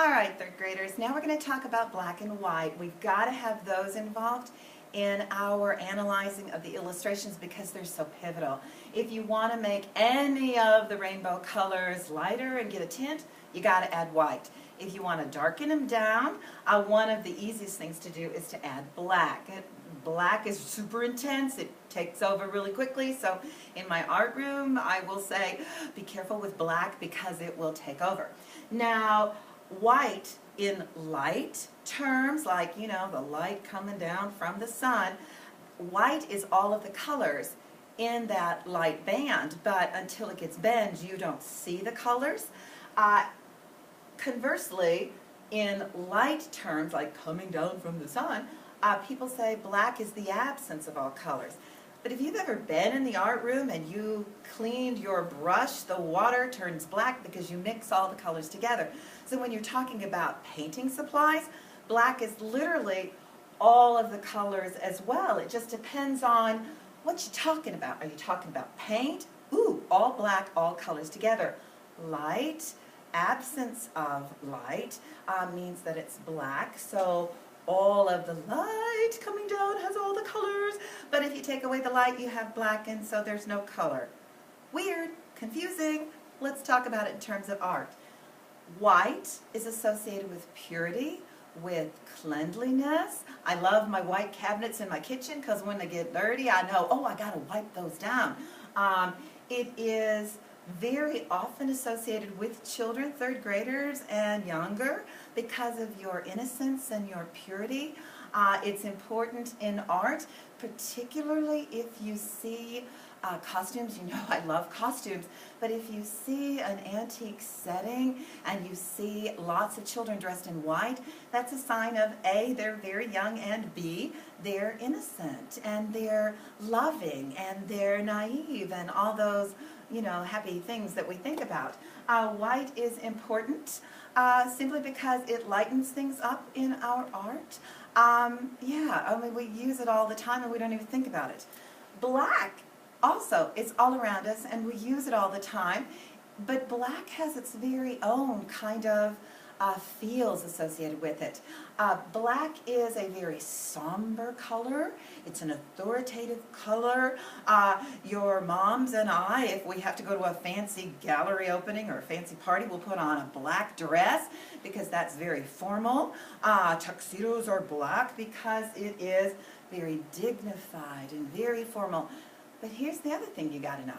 All right, third graders, now we're going to talk about black and white. We've got to have those involved in our analyzing of the illustrations because they're so pivotal. If you want to make any of the rainbow colors lighter and get a tint, you got to add white. If you want to darken them down, one of the easiest things to do is to add black. Black is super intense. It takes over really quickly. So in my art room, I will say, be careful with black because it will take over. Now, white in light terms, like, you know, the light coming down from the sun, white is all of the colors in that light band, but until it gets bent, you don't see the colors. Conversely, in light terms, like coming down from the sun, people say black is the absence of all colors. But if you've ever been in the art room and you cleaned your brush, the water turns black because you mix all the colors together. So when you're talking about painting supplies, black is literally all of the colors as well. It just depends on what you're talking about. Are you talking about paint? Ooh, all black, all colors together. Light, absence of light means that it's black. So all of the light coming down has all the colors, but if you take away the light, you have black, and so there's no color. Weird, confusing. Let's talk about it in terms of art. White is associated with purity, with cleanliness. I love my white cabinets in my kitchen because when they get dirty, I know, oh, I got to wipe those down. It is very often associated with children, third graders and younger, because of your innocence and your purity. It's important in art, particularly if you see costumes. You know I love costumes, but if you see an antique setting and you see lots of children dressed in white, that's a sign of A, they're very young, and B, they're innocent and they're loving and they're naive and all those, you know, happy things that we think about. White is important simply because it lightens things up in our art. We use it all the time and we don't even think about it. Black also is all around us and we use it all the time, but black has its very own kind of feels associated with it. Black is a very somber color. It's an authoritative color. Your moms and I, if we have to go to a fancy gallery opening or a fancy party, we'll put on a black dress because that's very formal. Tuxedos are black because it is very dignified and very formal. But here's the other thing you got to know.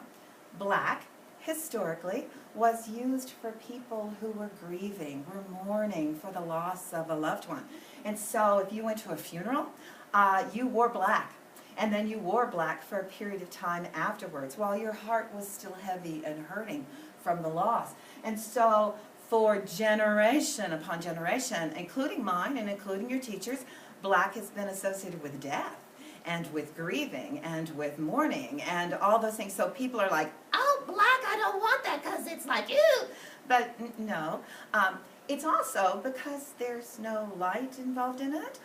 Black, historically, was used for people who were grieving, were mourning for the loss of a loved one. And so if you went to a funeral, you wore black. And then you wore black for a period of time afterwards while your heart was still heavy and hurting from the loss. And so for generation upon generation, including mine and including your teachers, black has been associated with death and with grieving and with mourning and all those things. So people are like, oh, black, I don't want that because it's like, ew. But no, it's also because there's no light involved in it.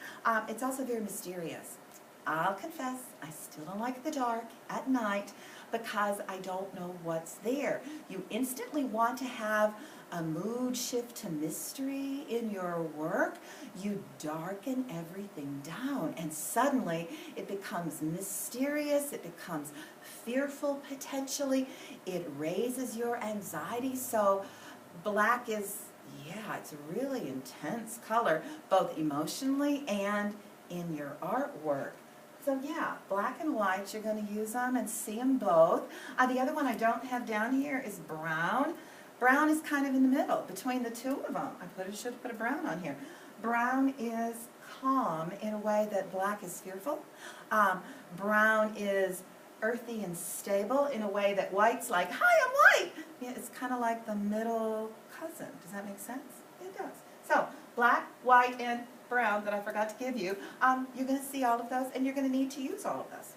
It's also very mysterious. I'll confess, I still don't like the dark at night because I don't know what's there. You instantly want to have a mood shift to mystery in your work. You darken everything down and suddenly it becomes mysterious, it becomes fearful potentially, it raises your anxiety. So black is, it's a really intense color, both emotionally and in your artwork. So black and white, you're going to use them and see them both. The other one I don't have down here is brown. Brown is kind of in the middle between the two of them. I should have put a brown on here. Brown is calm in a way that black is fearful. Brown is earthy and stable in a way that white's like, hi, I'm white. Yeah, it's kind of like the middle cousin. Does that make sense? It does. So black, white, and brown that I forgot to give you, you're going to see all of those and you're going to need to use all of those.